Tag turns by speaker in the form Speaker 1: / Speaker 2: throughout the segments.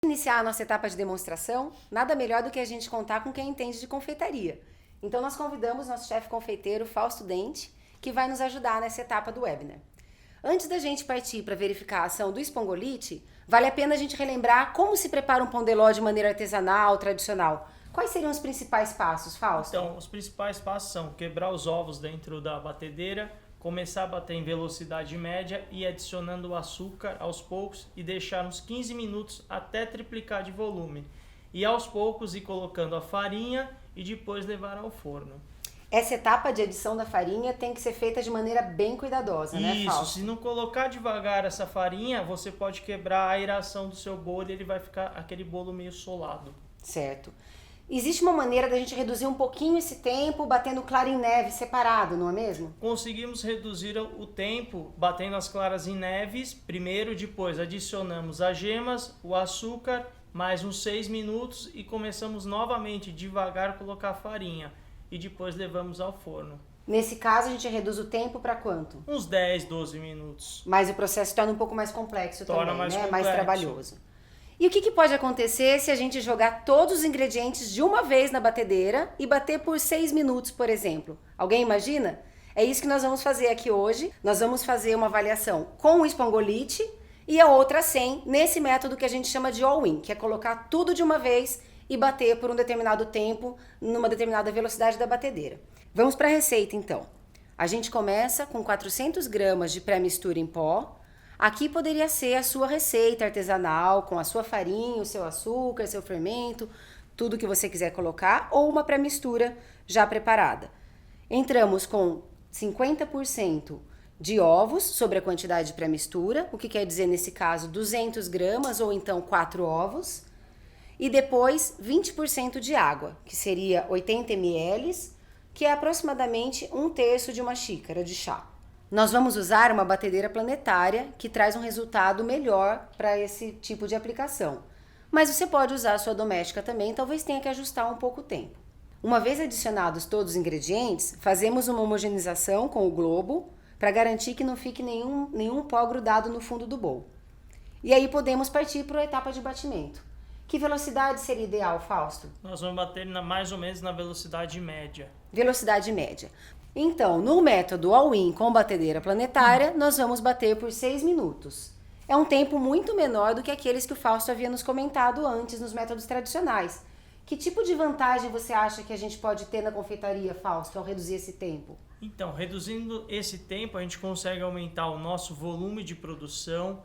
Speaker 1: Iniciar a nossa etapa de demonstração, nada melhor do que a gente contar com quem entende de confeitaria. Então nós convidamos nosso chefe confeiteiro, Fausto Dente, que vai nos ajudar nessa etapa do webinar. Antes da gente partir para verificar a ação do espongolite, vale a pena a gente relembrar como se prepara um pão de ló de maneira artesanal, tradicional. Quais seriam os principais passos, Fausto?
Speaker 2: Então, os principais passos são quebrar os ovos dentro da batedeira, começar a bater em velocidade média e adicionando o açúcar aos poucos e deixar uns 15 minutos até triplicar de volume. E aos poucos ir colocando a farinha e depois levar ao forno.
Speaker 1: Essa etapa de adição da farinha tem que ser feita de maneira bem cuidadosa, né, Fausto?
Speaker 2: Isso, se não colocar devagar essa farinha, você pode quebrar a aeração do seu bolo e ele vai ficar aquele bolo meio solado.
Speaker 1: Certo. Existe uma maneira da gente reduzir um pouquinho esse tempo batendo clara em neve separado, não é mesmo?
Speaker 2: Conseguimos reduzir o tempo batendo as claras em neves primeiro, depois adicionamos as gemas, o açúcar, mais uns 6 minutos e começamos novamente devagar a colocar a farinha e depois levamos ao forno.
Speaker 1: Nesse caso a gente reduz o tempo para quanto?
Speaker 2: Uns 10, 12 minutos.
Speaker 1: Mas o processo torna um pouco mais complexo também,
Speaker 2: Mais
Speaker 1: né?
Speaker 2: complexo.
Speaker 1: Mais trabalhoso. E o que pode acontecer se a gente jogar todos os ingredientes de uma vez na batedeira e bater por 6 minutos, por exemplo? Alguém imagina? É isso que nós vamos fazer aqui hoje. Nós vamos fazer uma avaliação com o espongolite e a outra sem, nesse método que a gente chama de all-in, que é colocar tudo de uma vez e bater por um determinado tempo, numa determinada velocidade da batedeira. Vamos para a receita, então. A gente começa com 400 gramas de pré-mistura em pó. Aqui poderia ser a sua receita artesanal, com a sua farinha, o seu açúcar, seu fermento, tudo que você quiser colocar, ou uma pré-mistura já preparada. Entramos com 50% de ovos sobre a quantidade de pré-mistura, o que quer dizer, nesse caso, 200 gramas ou então 4 ovos. E depois 20% de água, que seria 80 ml, que é aproximadamente 1/3 de uma xícara de chá. Nós vamos usar uma batedeira planetária que traz um resultado melhor para esse tipo de aplicação. Mas você pode usar a sua doméstica também, talvez tenha que ajustar um pouco o tempo. Uma vez adicionados todos os ingredientes, fazemos uma homogeneização com o globo para garantir que não fique nenhum pó grudado no fundo do bowl. E aí podemos partir para a etapa de batimento. Que velocidade seria ideal, Fausto?
Speaker 2: Nós vamos bater mais ou menos na velocidade média.
Speaker 1: Velocidade média. Então, no método all-in com batedeira planetária, nós vamos bater por 6 minutos. É um tempo muito menor do que aqueles que o Fausto havia nos comentado antes nos métodos tradicionais. Que tipo de vantagem você acha que a gente pode ter na confeitaria, Fausto, ao reduzir esse tempo?
Speaker 2: Então, reduzindo esse tempo, a gente consegue aumentar o nosso volume de produção,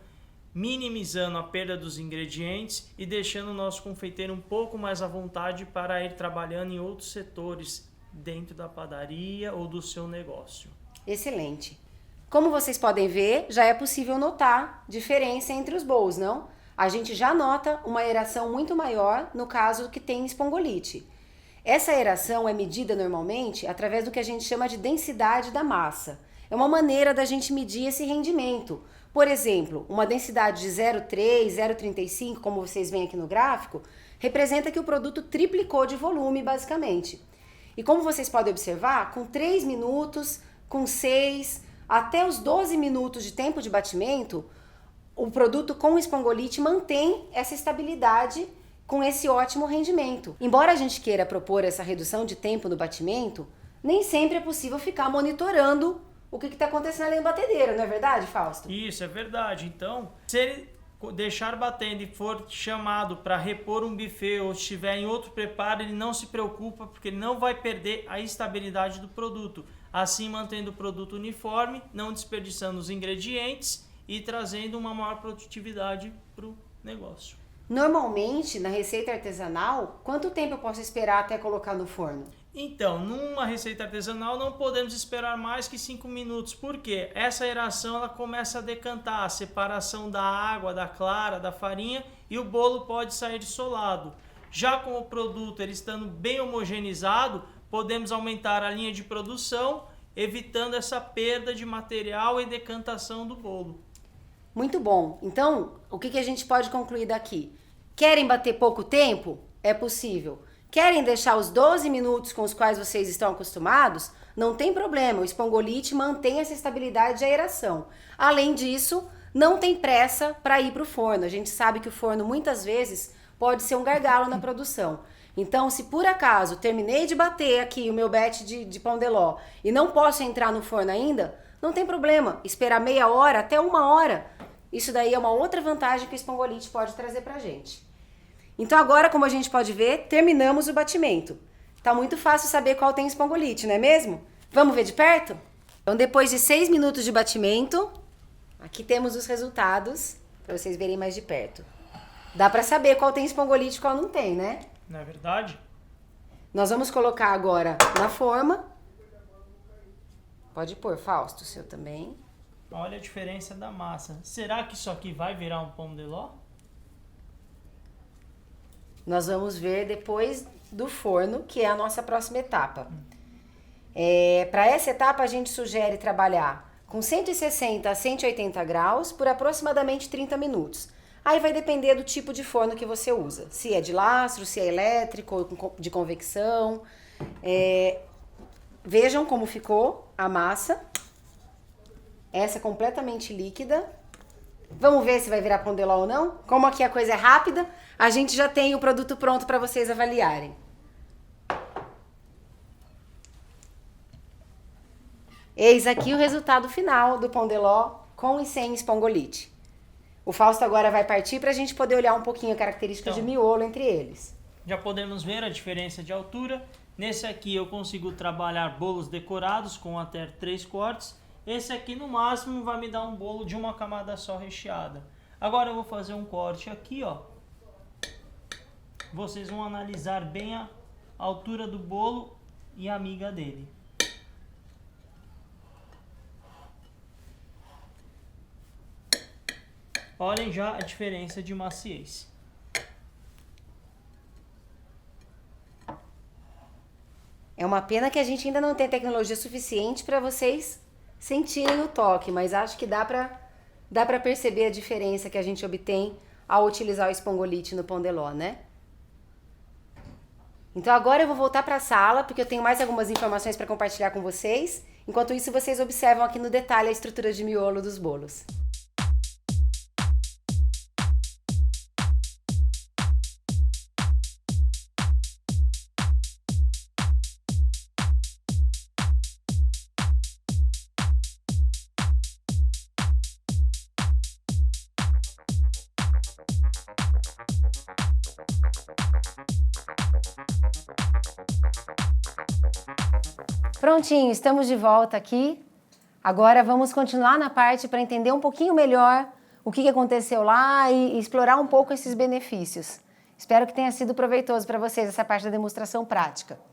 Speaker 2: minimizando a perda dos ingredientes e deixando o nosso confeiteiro um pouco mais à vontade para ir trabalhando em outros setores dentro da padaria ou do seu negócio.
Speaker 1: Excelente. Como vocês podem ver, já é possível notar diferença entre os bowls, não? A gente já nota uma aeração muito maior no caso que tem espongolite. Essa aeração é medida normalmente através do que a gente chama de densidade da massa. É uma maneira da gente medir esse rendimento. Por exemplo, uma densidade de 0,3, 0,35, como vocês veem aqui no gráfico, representa que o produto triplicou de volume, basicamente. E como vocês podem observar, com 3 minutos, com 6, até os 12 minutos de tempo de batimento, o produto com espongolite mantém essa estabilidade com esse ótimo rendimento. Embora a gente queira propor essa redução de tempo no batimento, nem sempre é possível ficar monitorando o que está acontecendo ali na batedeira, não é verdade, Fausto?
Speaker 2: Isso, é verdade. Então, se ele deixar batendo e for chamado para repor um buffet ou estiver em outro preparo, ele não se preocupa porque ele não vai perder a estabilidade do produto, assim mantendo o produto uniforme, não desperdiçando os ingredientes e trazendo uma maior produtividade para o negócio.
Speaker 1: Normalmente, na receita artesanal, quanto tempo eu posso esperar até colocar no forno?
Speaker 2: Então, numa receita artesanal não podemos esperar mais que 5 minutos, porque essa aeração ela começa a decantar, a separação da água, da clara, da farinha e o bolo pode sair solado. Já com o produto ele estando bem homogeneizado, podemos aumentar a linha de produção, evitando essa perda de material e decantação do bolo.
Speaker 1: Muito bom. Então, o que a gente pode concluir daqui? Querem bater pouco tempo? É possível. Querem deixar os 12 minutos com os quais vocês estão acostumados? Não tem problema, o espongolite mantém essa estabilidade de aeração. Além disso, não tem pressa para ir para o forno. A gente sabe que o forno muitas vezes pode ser um gargalo na produção. Então, se por acaso terminei de bater aqui o meu batch de pão de ló e não posso entrar no forno ainda, não tem problema. Esperar meia hora até 1 hora. Isso daí é uma outra vantagem que o Spongolite pode trazer pra gente. Então agora, como a gente pode ver, terminamos o batimento. Tá muito fácil saber qual tem Spongolite, não é mesmo? Vamos ver de perto? Então, depois de 6 minutos de batimento, aqui temos os resultados, para vocês verem mais de perto. Dá para saber qual tem Spongolite e qual não tem, né?
Speaker 2: Não é verdade?
Speaker 1: Nós vamos colocar agora na forma. Pode pôr, Fausto, o seu também.
Speaker 2: Olha a diferença da massa. Será que isso aqui vai virar um pão de ló?
Speaker 1: Nós vamos ver depois do forno, que é a nossa próxima etapa. Para essa etapa, a gente sugere trabalhar com 160 a 180 graus por aproximadamente 30 minutos. Aí vai depender do tipo de forno que você usa. Se é de lastro, se é elétrico, de convecção. Vejam como ficou a massa. Essa completamente líquida. Vamos ver se vai virar pão de ló ou não? Como aqui a coisa é rápida, a gente já tem o produto pronto para vocês avaliarem. Eis aqui o resultado final do pão de ló com e sem Spongolite. O Fausto agora vai partir para a gente poder olhar um pouquinho a característica de miolo entre eles.
Speaker 2: Já podemos ver a diferença de altura. Nesse aqui eu consigo trabalhar bolos decorados com até 3 cortes. Esse aqui no máximo vai me dar um bolo de uma camada só recheada. Agora eu vou fazer um corte aqui, ó. Vocês vão analisar bem a altura do bolo e a miga dele. Olhem já a diferença de maciez.
Speaker 1: É uma pena que a gente ainda não tem tecnologia suficiente para vocês sentirem o toque, mas acho que dá para perceber a diferença que a gente obtém ao utilizar o Spongolite no pão de ló, né? Então agora eu vou voltar para a sala, porque eu tenho mais algumas informações para compartilhar com vocês. Enquanto isso, vocês observam aqui no detalhe a estrutura de miolo dos bolos. Prontinho, estamos de volta aqui. Agora vamos continuar na parte para entender um pouquinho melhor o que aconteceu lá e explorar um pouco esses benefícios. Espero que tenha sido proveitoso para vocês essa parte da demonstração prática.